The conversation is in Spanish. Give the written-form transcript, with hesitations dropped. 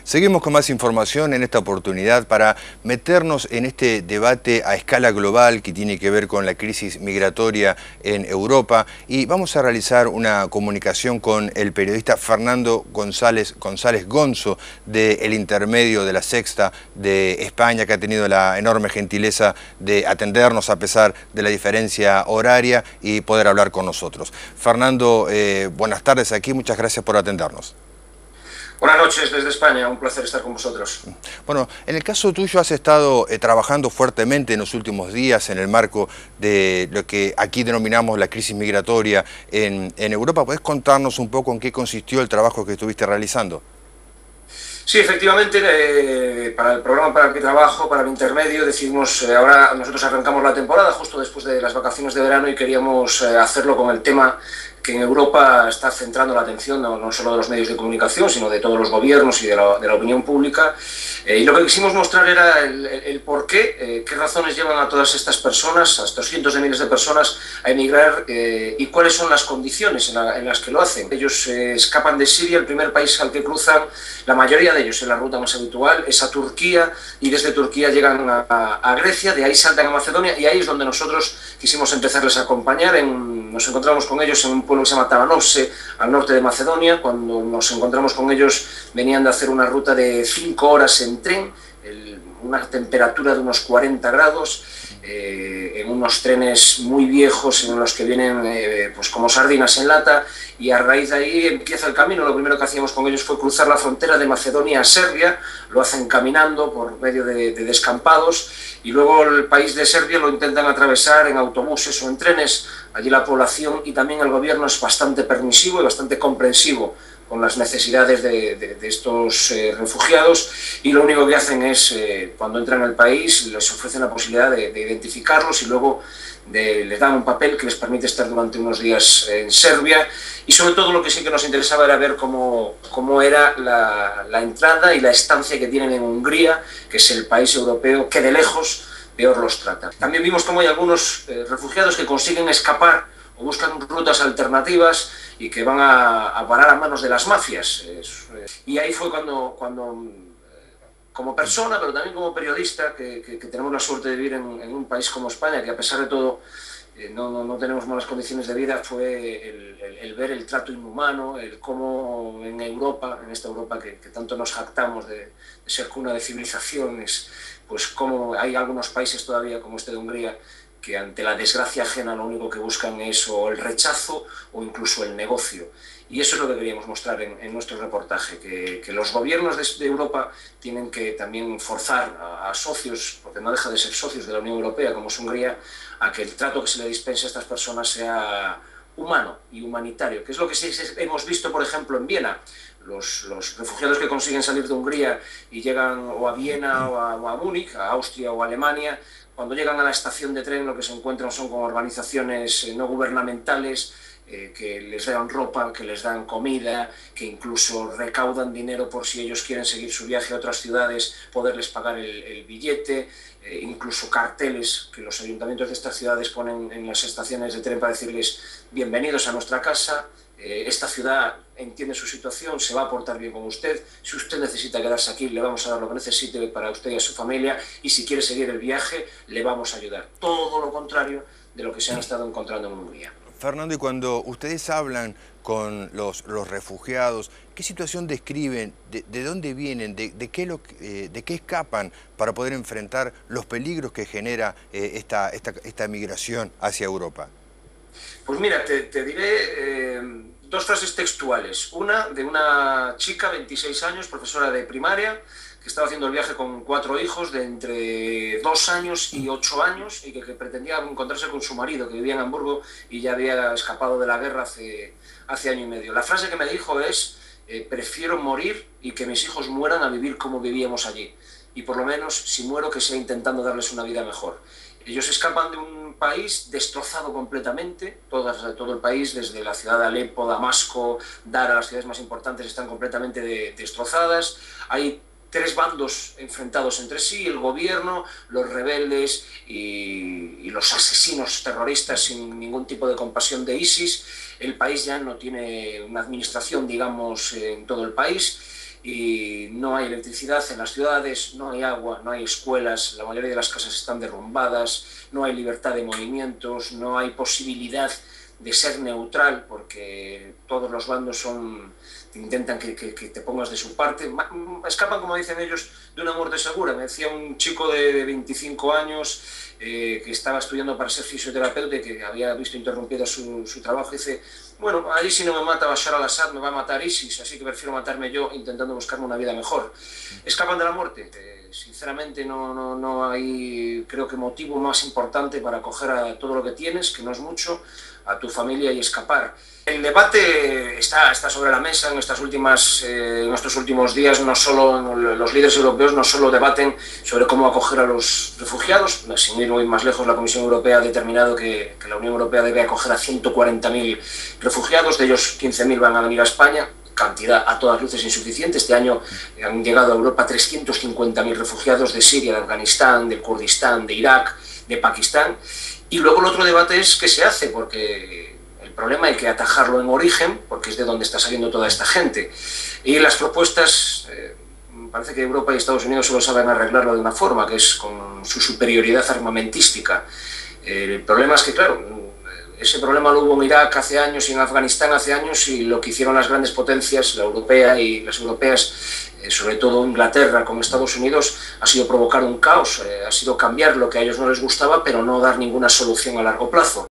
Seguimos con más información en esta oportunidad para meternos en este debate a escala global que tiene que ver con la crisis migratoria en Europa, y vamos a realizar una comunicación con el periodista Fernando González Gonzo de El Intermedio de La Sexta de España, que ha tenido la enorme gentileza de atendernos a pesar de la diferencia horaria y poder hablar con nosotros. Fernando, buenas tardes aquí, muchas gracias por atendernos. Buenas noches desde España, un placer estar con vosotros. Bueno, en el caso tuyo has estado trabajando fuertemente en los últimos días en el marco de lo que aquí denominamos la crisis migratoria en Europa. ¿Podés contarnos un poco en qué consistió el trabajo que estuviste realizando? Sí, efectivamente, para el programa para el que trabajo, para el Intermedio, decidimos, ahora nosotros arrancamos la temporada justo después de las vacaciones de verano y queríamos hacerlo con el tema que en Europa está centrando la atención no solo de los medios de comunicación, sino de todos los gobiernos y de la opinión pública. Y lo que quisimos mostrar era el por qué razones llevan a todas estas personas, a estos cientos de miles de personas, a emigrar y cuáles son las condiciones en las que lo hacen. Ellos escapan de Siria, el primer país al que cruzan, la mayoría de ellos en la ruta más habitual es a Turquía, y desde Turquía llegan a Grecia, de ahí saltan a Macedonia, y ahí es donde nosotros quisimos empezarles a acompañar. Nos encontramos con ellos en un pueblo que se llama Tavanose, al norte de Macedonia. Cuando nos encontramos con ellos venían de hacer una ruta de 5 horas en tren, una temperatura de unos 40 grados, en unos trenes muy viejos en los que vienen pues como sardinas en lata, y a raíz de ahí empieza el camino. Lo primero que hacíamos con ellos fue cruzar la frontera de Macedonia a Serbia, lo hacen caminando por medio de descampados, y luego el país de Serbia lo intentan atravesar en autobuses o en trenes. Allí la población y también el gobierno es bastante permisivo y bastante comprensivo con las necesidades de estos refugiados, y lo único que hacen es, cuando entran al país, les ofrecen la posibilidad de identificarlos, y luego les dan un papel que les permite estar durante unos días en Serbia. Y sobre todo lo que sí que nos interesaba era ver cómo era la entrada y la estancia que tienen en Hungría, que es el país europeo que de lejos peor los trata. También vimos cómo hay algunos refugiados que consiguen escapar o buscan rutas alternativas y que van a parar a manos de las mafias. Y ahí fue cuando como persona, pero también como periodista, que tenemos la suerte de vivir en un país como España, que a pesar de todo no tenemos malas condiciones de vida, fue el ver el trato inhumano, el cómo en Europa, en esta Europa que tanto nos jactamos de ser cuna de civilizaciones, pues cómo hay algunos países todavía, como este de Hungría, que ante la desgracia ajena lo único que buscan es o el rechazo o incluso el negocio. Y eso es lo que queríamos mostrar en nuestro reportaje, que los gobiernos de Europa tienen que también forzar a socios, porque no deja de ser socios de la Unión Europea, como es Hungría, a que el trato que se le dispense a estas personas sea humano y humanitario, que es lo que sí hemos visto, por ejemplo, en Viena. Los refugiados que consiguen salir de Hungría y llegan o a Viena o a Múnich, a Austria o a Alemania, cuando llegan a la estación de tren lo que se encuentran son con organizaciones no gubernamentales que les dan ropa, que les dan comida, que incluso recaudan dinero por si ellos quieren seguir su viaje a otras ciudades, poderles pagar el billete, incluso carteles que los ayuntamientos de estas ciudades ponen en las estaciones de tren para decirles bienvenidos a nuestra casa, esta ciudad entiende su situación, se va a portar bien con usted, si usted necesita quedarse aquí le vamos a dar lo que necesite para usted y a su familia, y si quiere seguir el viaje le vamos a ayudar. Todo lo contrario de lo que se han estado encontrando en Hungría. Fernando, y cuando ustedes hablan con los refugiados, ¿qué situación describen? ¿De dónde vienen? ¿De qué escapan para poder enfrentar los peligros que genera esta migración hacia Europa? Pues mira, te diré dos frases textuales. Una de una chica, 26 años, profesora de primaria, que estaba haciendo el viaje con 4 hijos de entre 2 años y 8 años y que pretendía encontrarse con su marido, que vivía en Hamburgo y ya había escapado de la guerra hace año y medio. La frase que me dijo es: prefiero morir y que mis hijos mueran a vivir como vivíamos allí. Y por lo menos, si muero, que sea intentando darles una vida mejor. Ellos escapan de un país destrozado completamente, todo el país, desde la ciudad de Alepo, Damasco, Dara, las ciudades más importantes, están completamente destrozadas. Hay 3 bandos enfrentados entre sí: el gobierno, los rebeldes y los asesinos terroristas sin ningún tipo de compasión de ISIS. El país ya no tiene una administración, digamos, en todo el país. y no hay electricidad en las ciudades, no hay agua, no hay escuelas, la mayoría de las casas están derrumbadas, no hay libertad de movimientos, no hay posibilidad de ser neutral porque todos los bandos intentan que te pongas de su parte, escapan, como dicen ellos, de una muerte segura. Me decía un chico de 25 años que estaba estudiando para ser fisioterapeuta y que había visto interrumpida su trabajo, y dice: bueno, allí si no me mata Bashar al-Assad me va a matar ISIS, así que prefiero matarme yo intentando buscarme una vida mejor. Escapan de la muerte. Sinceramente no hay, creo que, motivo más importante para coger a todo lo que tienes, que no es mucho, a tu familia y escapar. El debate está sobre la mesa en estos últimos días. No solo los líderes europeos no solo debaten sobre cómo acoger a los refugiados, sin ir muy más lejos, la Comisión Europea ha determinado que la Unión Europea debe acoger a 140.000 refugiados, de ellos 15.000 van a venir a España, cantidad a todas luces insuficiente. Este año han llegado a Europa 350.000 refugiados de Siria, de Afganistán, del Kurdistán, de Irak, de Pakistán. Y luego el otro debate es qué se hace, porque el problema hay que atajarlo en origen, porque es de donde está saliendo toda esta gente. Y las propuestas, parece que Europa y Estados Unidos solo saben arreglarlo de una forma, que es con su superioridad armamentística. El problema es que, claro, ese problema lo hubo en Irak hace años y en Afganistán hace años, y lo que hicieron las grandes potencias, la europea y las europeas, sobre todo Inglaterra con Estados Unidos, ha sido provocar un caos, ha sido cambiar lo que a ellos no les gustaba, pero no dar ninguna solución a largo plazo.